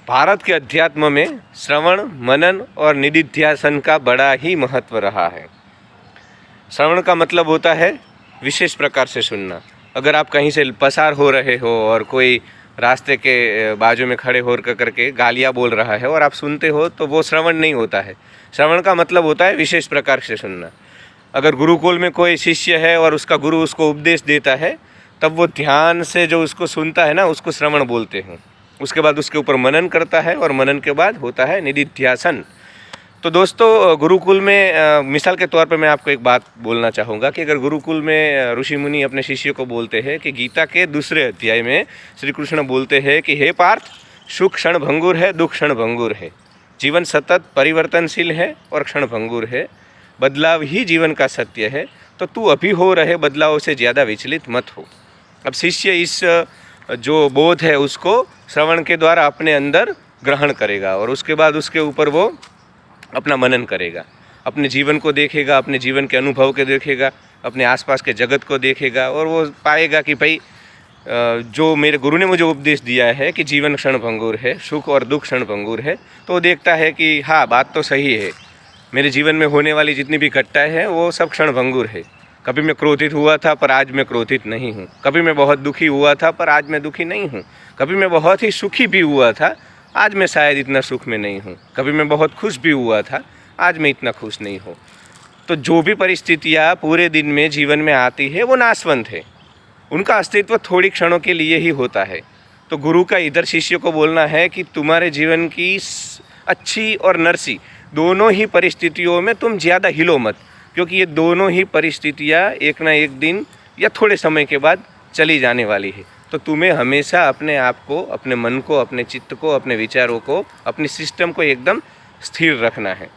भारत के अध्यात्म में श्रवण, मनन और निधिध्यासन का बड़ा ही महत्व रहा है। श्रवण का मतलब होता है विशेष प्रकार से सुनना। अगर आप कहीं से पसार हो रहे हो और कोई रास्ते के बाजू में खड़े हो करके गालियाँ बोल रहा है और आप सुनते हो तो वो श्रवण नहीं होता है। श्रवण का मतलब होता है विशेष प्रकार से सुनना। अगर गुरुकुल में कोई शिष्य है और उसका गुरु उसको उपदेश देता है, तब वो ध्यान से जो उसको सुनता है ना, उसको श्रवण बोलते हैं। उसके बाद उसके ऊपर मनन करता है और मनन के बाद होता है निधिध्यासन। तो दोस्तों, गुरुकुल में मिसाल के तौर पे मैं आपको एक बात बोलना चाहूँगा कि अगर गुरुकुल में ऋषि मुनि अपने शिष्य को बोलते हैं कि गीता के दूसरे अध्याय में श्री कृष्ण बोलते हैं कि हे पार्थ, सुख क्षण भंगुर है, दुख क्षण भंगुर है, जीवन सतत परिवर्तनशील है और क्षण भंगुर है, बदलाव ही जीवन का सत्य है, तो तू अभी हो रहे बदलाव से ज़्यादा विचलित मत हो। अब शिष्य इस जो बोध है उसको श्रवण के द्वारा अपने अंदर ग्रहण करेगा और उसके बाद उसके ऊपर वो अपना मनन करेगा, अपने जीवन को देखेगा, अपने जीवन के अनुभव के देखेगा, अपने आसपास के जगत को देखेगा और वो पाएगा कि भाई जो मेरे गुरु ने मुझे उपदेश दिया है कि जीवन क्षण भंगुर है, सुख और दुख क्षण भंगुर है, तो वो देखता है कि हाँ, बात तो सही है। मेरे जीवन में होने वाली जितनी भी घटनाएं हैं वो सब क्षण भंगुर है। कभी मैं क्रोधित हुआ था पर आज मैं क्रोधित नहीं हूँ। कभी मैं बहुत दुखी हुआ था पर आज मैं दुखी नहीं हूँ। कभी मैं बहुत ही सुखी भी हुआ था, आज मैं शायद इतना सुख में नहीं हूँ। कभी मैं बहुत खुश भी हुआ था, आज मैं इतना खुश नहीं हूँ। तो जो भी परिस्थितियाँ पूरे दिन में जीवन में आती है वो नाशवंत है। उनका अस्तित्व थोड़ी क्षणों के लिए ही होता है। तो गुरु का इधर शिष्य को बोलना है कि तुम्हारे जीवन की अच्छी और नरसी दोनों ही परिस्थितियों में तुम ज़्यादा हिलो मत, क्योंकि ये दोनों ही परिस्थितियाँ एक ना एक दिन या थोड़े समय के बाद चली जाने वाली है। तो तुम्हें हमेशा अपने आप को, अपने मन को, अपने चित्त को, अपने विचारों को, अपने सिस्टम को एकदम स्थिर रखना है।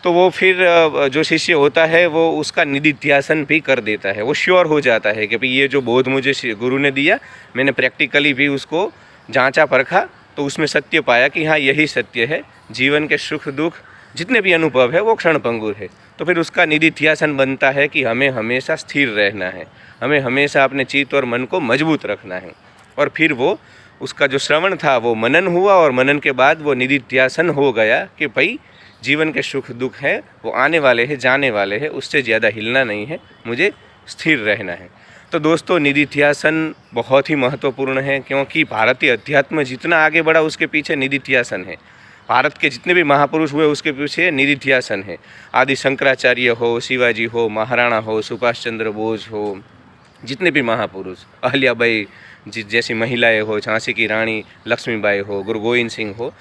तो वो फिर जो शिष्य होता है वो उसका निधिध्यासन भी कर देता है। वो श्योर हो जाता है कि भाई ये जो बोध मुझे गुरु ने दिया, मैंने प्रैक्टिकली भी उसको जांचा परखा, तो उसमें सत्य पाया कि हाँ, यही सत्य है। जीवन के सुख दुख जितने भी अनुभव है वो क्षण भंगुर है। तो फिर उसका निधिध्यासन बनता है कि हमें हमेशा स्थिर रहना है, हमें हमेशा अपने चित्त और मन को मजबूत रखना है। और फिर वो उसका जो श्रवण था वो मनन हुआ और मनन के बाद वो निधिध्यासन हो गया कि भाई जीवन के सुख दुख है वो आने वाले हैं, जाने वाले हैं, उससे ज़्यादा हिलना नहीं है, मुझे स्थिर रहना है। तो दोस्तों, निधिध्यासन बहुत ही महत्वपूर्ण है, क्योंकि भारतीय अध्यात्म जितना आगे बढ़ा उसके पीछे निधिध्यासन है। भारत के जितने भी महापुरुष हुए उसके पीछे निधिध्यासन है। आदि शंकराचार्य हो, शिवाजी हो, महाराणा हो, सुभाष चंद्र बोस हो, जितने भी महापुरुष, अहल्याबाई जैसी महिलाएं हो, झांसी की रानी लक्ष्मीबाई हो, गुरु गोविंद सिंह हो,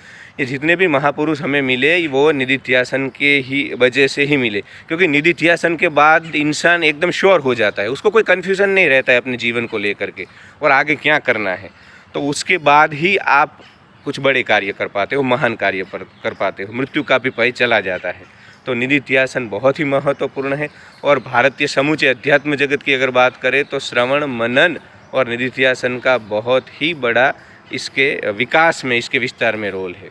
ये जितने भी महापुरुष हमें मिले वो निधिध्यासन के ही वजह से ही मिले। क्योंकि निधिध्यासन के बाद इंसान एकदम श्योर हो जाता है, उसको कोई कन्फ्यूज़न नहीं रहता है अपने जीवन को लेकर के और आगे क्या करना है। तो उसके बाद ही आप कुछ बड़े कार्य कर पाते हो, महान कार्य कर पाते हो, मृत्यु का भी भय चला जाता है। तो निधिध्यासन बहुत ही महत्वपूर्ण है। और भारतीय समूचे अध्यात्म जगत की अगर बात करें तो श्रवण, मनन और निधिध्यासन का बहुत ही बड़ा इसके विकास में, इसके विस्तार में रोल है।